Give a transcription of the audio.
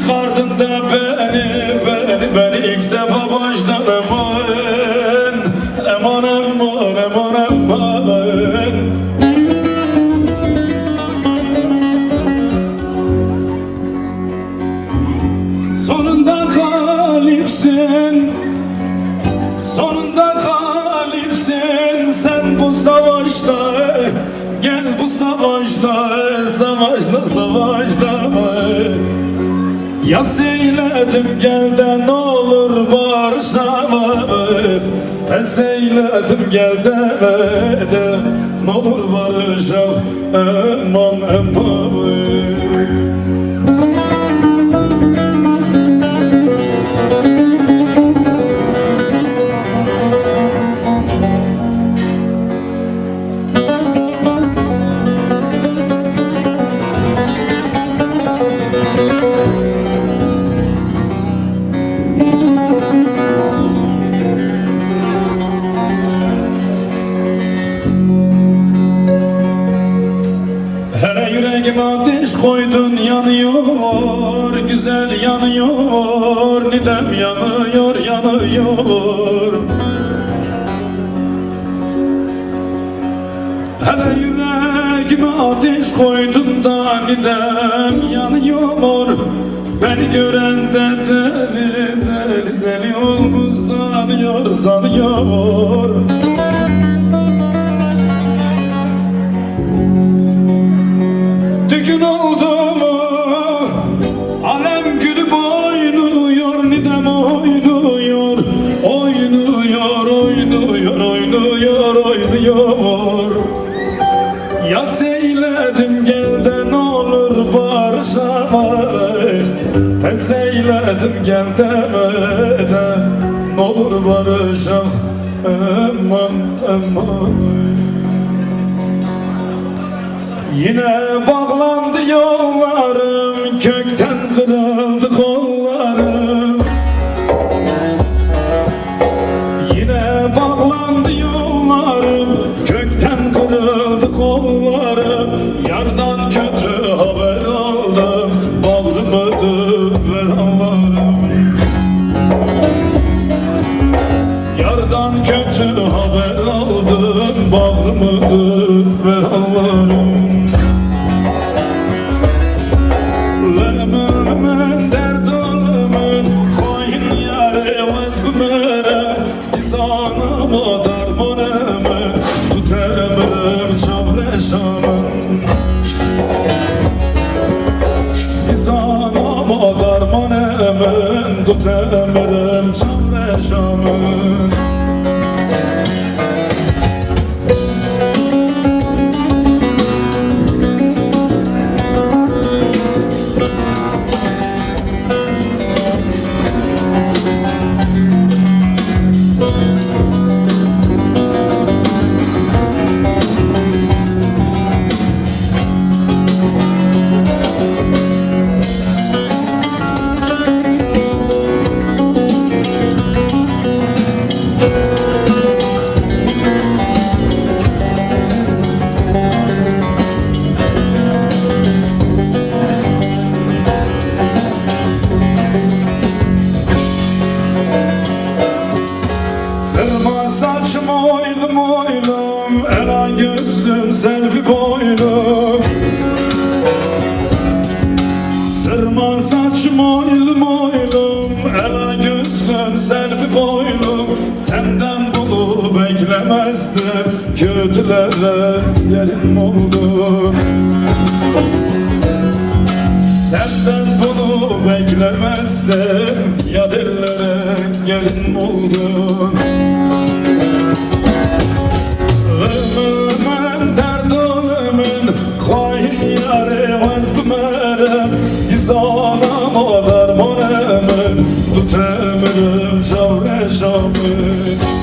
çıkardın da beni ilk defa baştan eman eman. Sonunda galipsin sen bu savaşta. Gel bu savaşta yas eyledim gel de ne olur barışalım. Pes eyledim gel de ne olur barışalım. Eman. Hele yüreğime ateş koydun yanıyor, güzel yanıyor, nidem yanıyor. Hele yüreğime ateş koydun da nidem yanıyor. Beni gören de deli olmuş sanıyor. Düğün oldu mu alem gülüp oynuyor, nidem oynuyor. Yas eyledim gel de ne olur barışalım. Pes eyledim gel de ne olur barışalım. Eman. Yine bağlandı yollarım, kökten kırıldı kollarım. Yine bağlandı yollarım, kökten kırıldı kollarım. Yardan kötü haber aldım, bağrımı düver ağlarım. Yardan kötü haber aldım, bağrımı düver ağlarım. Tut emirem çavreşamın. Oylum, ela gözlüm, selvi boylum. Sırma saçım oylum, ela gözlüm, selvi boylum. Senden bunu beklemezdim, kötülere gelin oldum. Senden bunu beklemezdim, ya dillere gelin oldum. Ölümün derd ölümün hain yâre vaz bümerem. İzanam o derman emin tut emirim şavre şavre.